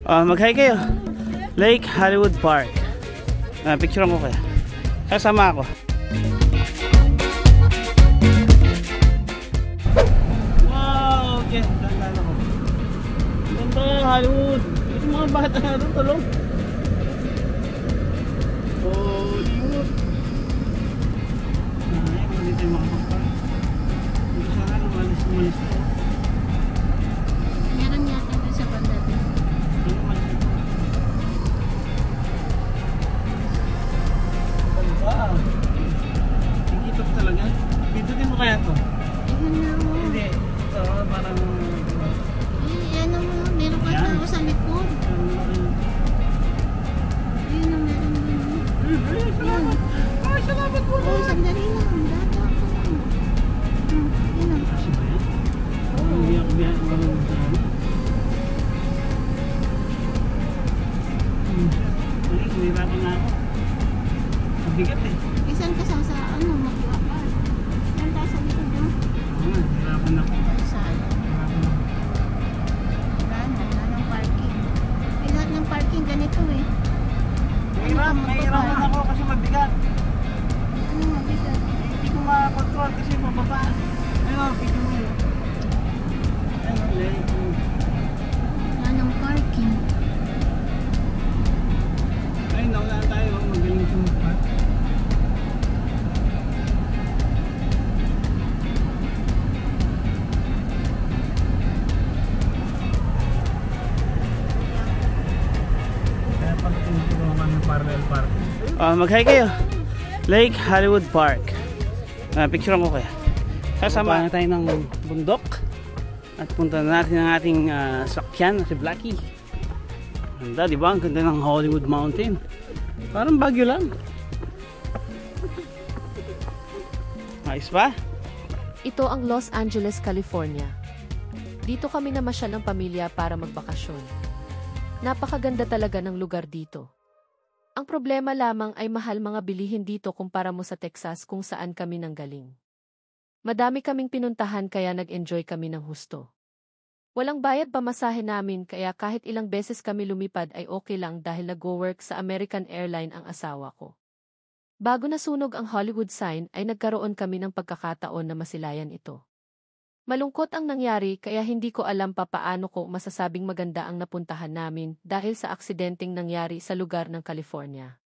Mag-hi kayo. Lake Hollywood Park. Picturean ko kayo. Kasama ako. Wow! Okay, ganda ako. Ganda Hollywood. Ito mga bata na doon, tulong. Hollywood. Ay, hindi tayo makapagpa. Hindi sana lumalis to. Meron yata doon sa banda din. Wow! Nakikita ko talaga. Pindutin mo kaya to? Hindi. Ito, parang... Yan ang mga. Meron ka sa likod. Ayun ang meron doon. Salamat! Ay, salamat po! Oo, sandali lang. Data ako lang. Yan ang. Biyak-biyak mo lang sa ano. Nahihirapan na ako. Mabigat eh. Isan ka sa ano, makuha ka. Yan tayo sa likod doon. Nahihirapan ako. Saan? Nahihirapan ako. Wala ng parking. Eh, lahat ng parking ganito eh. Nahihirapan ako kasi mabigat. Ano mabigat? Hindi ko makakontrol kasi mababa. Ayun, picture mo yun. Wala ng parking. Ay, nawala tayo. Magaling sumpa. Kaya pala tinutulungan ng parallel park. Mag-hi kayo. Lake Hollywood Park. Picturean ko kayo. Kasama na tayo ng bundok. At punta na natin ang ating sakyan, si Blackie. Ganda, di ba? Ang ganda ng Hollywood Mountain. Parang Baguio lang. Ayos ba? Ito ang Los Angeles, California. Dito kami namasyal ng pamilya para magbakasyon. Napakaganda talaga ng lugar dito. Ang problema lamang ay mahal mga bilihin dito kumpara mo sa Texas kung saan kami nanggaling. Madami kaming pinuntahan kaya nag-enjoy kami ng husto. Walang bayad pamasahe namin kaya kahit ilang beses kami lumipad ay okay lang dahil nag-work sa American Airline ang asawa ko. Bago nasunog ang Hollywood sign ay nagkaroon kami ng pagkakataon na masilayan ito. Malungkot ang nangyari kaya hindi ko alam pa paano ko masasabing maganda ang napuntahan namin dahil sa aksidenteng nangyari sa lugar ng California.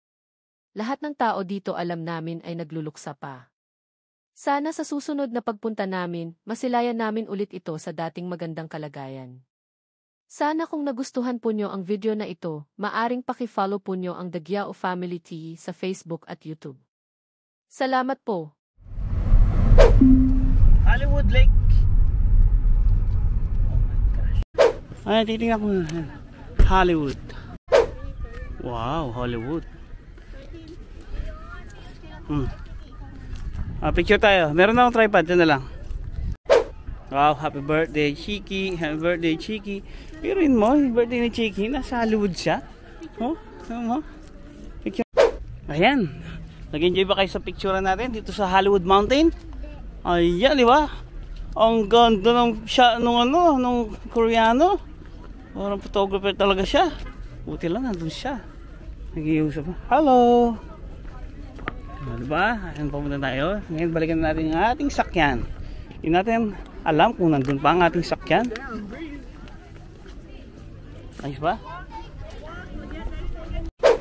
Lahat ng tao dito alam namin ay nagluluksa pa. Sana sa susunod na pagpunta namin, masilayan namin ulit ito sa dating magandang kalagayan. Sana kung nagustuhan po nyo ang video na ito, maaring paki-follow po nyo ang The Gyao Family TV sa Facebook at YouTube. Salamat po! Hollywood Lake. Oh my gosh. Ay, titingnan ko na. Hollywood. Wow, Hollywood. Picture tayo. Meron na akong tripod. Ito na lang. Wow, happy birthday, Chiki. Happy birthday, Chiki. Pero yun mo, yung birthday ni Chiki, nasa Hollywood siya. Oh, ano mo? Picture. Ayan. Nag-enjoy ba kayo sa picture natin dito sa Hollywood Mountain? Ayan, di ba? Ang ganda ng siya, nung Koreano. Parang photographer talaga siya. Buti lang, nandun siya. Nag-iusap. Hello! Diba? Ayan, pumunta tayo. Ngayon, balikan natin yung ating sakyan. Hindi natin alam kung nandun pa ang ating sakyan. Ayos ba?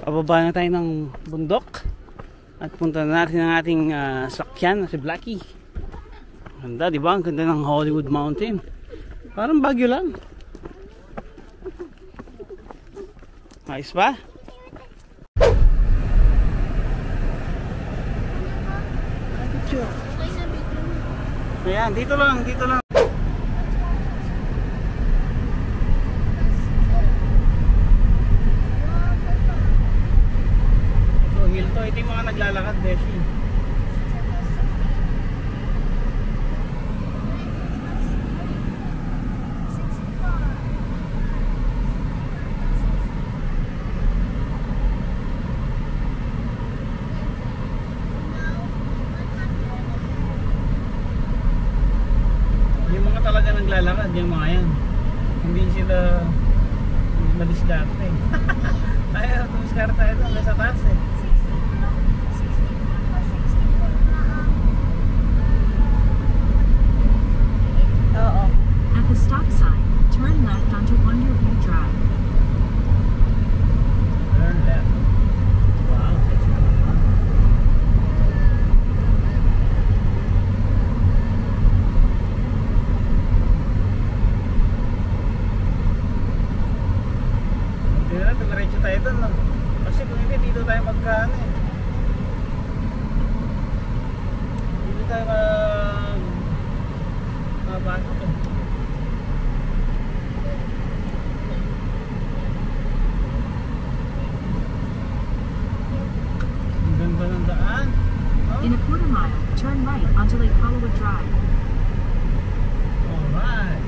Pababa na tayo ng bundok. At punta na natin ang ating sakyan, si Blackie. Ganda, diba? Ang ganda ng Hollywood Mountain. Parang Baguio lang. Ayos ba? Ayan, dito lang, dito lang. Ito, hill to. Ito yung mga naglalakad, Beshi. Yung mga talaga naglalakad, yung mga yan. Hindi sila malis dumiskarte. Tayo, dumiskarte tayo doon. Nasa taas eh. Oo. At the stop sign, turn left onto Wonderview Drive. Turn left. Wow. Hindi na, diretso tayo doon, no? Kasi kung hindi, dito tayo magkaan eh. Dito tayo mabasok eh. Ang ganda ng daan. Oh, In a quarter mile, turn right onto Lake Hollywood Drive. alright.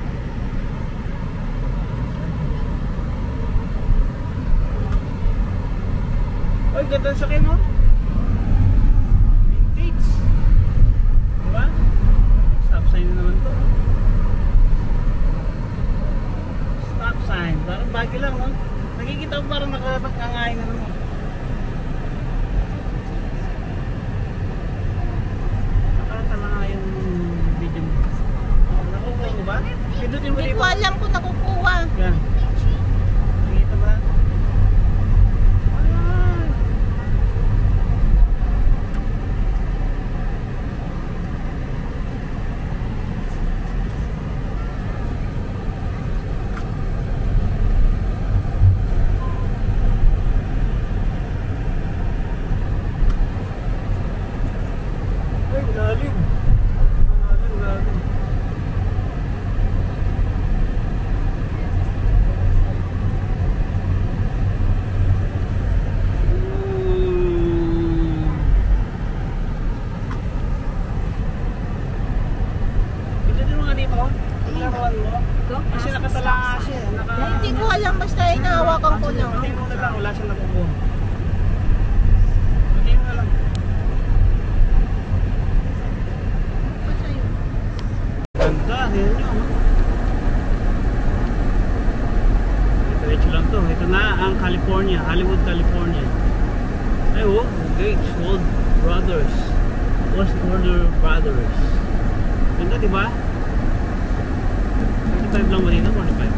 Oy, ganda sa akin, no? Vintage. Diba? Stop sign na naman to. Stop sign. Parang bagay lang, no? Nakikita ko parang nakapagkangain na naman. Nakakatanga yung video mo. Oh, nakukuha mo ba? Pindutin mo Hindi dito. ko alam kung nakukuha. Yan. Nakikita ba? Ayan. Ay, lalim. Lalim, lalim. Pindutin mo nga dito. Laruan mo. Go Kasi past the nakatala stop nga siya. sign. Hindi ko alam, basta inahawakan ko lang. Pati mo na lang, wala siyang nakukuha. Pati mo na lang. Basta yun. Ganda, yun nyo. Diretso lang to. Ito na ang California, Hollywood, California. Ay, oh, Gates World Brothers. Westwater Brothers. Ganda, diba? 45 lang ba dito? 45.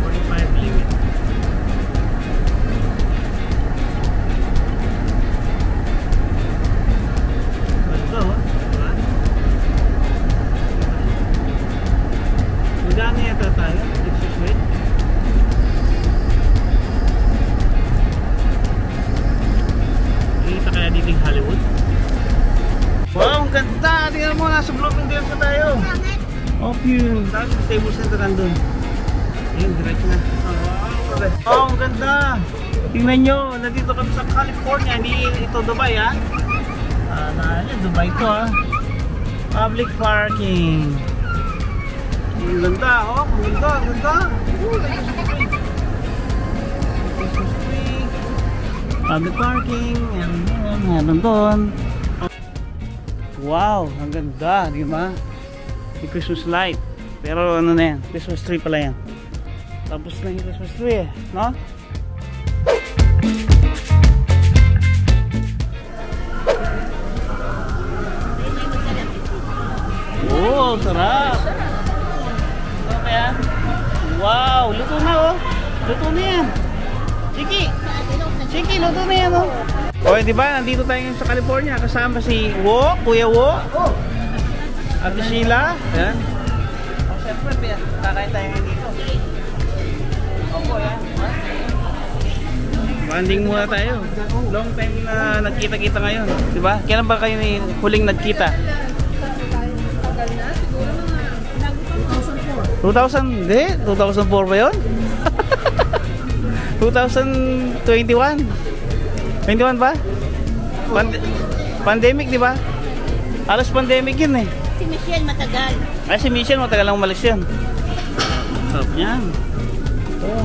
45 limit. Ganda, oh. Diba? Magkano yata tayo? Excuse me. Nakikita kaya dito yung Hollywood? Wow, ang ganda! Tingnan mo, nasa Blooming Days na tayo. Oh, yun. Tapos yung stable center nandun. Ayun, diretso na. Oh, ang ganda! Tingnan nyo, nandito kami sa California. Hindi ito Dubai, ha? Dubai to, ha? Public parking. Ang ganda, oh. Ang ganda, ang ganda. Public parking. Meron doon. Wow, ang ganda, di ba? Yung Christmas light. Pero ano na yan, Christmas tree pala yan. Tapos na yung Christmas tree eh, no? Oh, sarap! Ano kaya? Wow, luto na oh! Luto na yan! Chiki! Chiki, luto na yan oh! O, di ba? Nandito tayo ngayon sa California. Kasama si Wo, Kuya Wo. Ate Sheila. Ayan. O, syempre, kakain tayo ngayon dito. Opo, yan. Banding muna tayo. Long time na nagkita-kita ngayon. Di ba? Kailan ba kayo huling nagkita? 2000? Hindi? 2004 ba yun? 2021? 21 ba? Pandemic, di ba? Alas pandemic yun eh. Si Michelle matagal. Ay, si Michelle matagal lang umalis yun. Sarap yan. Oh.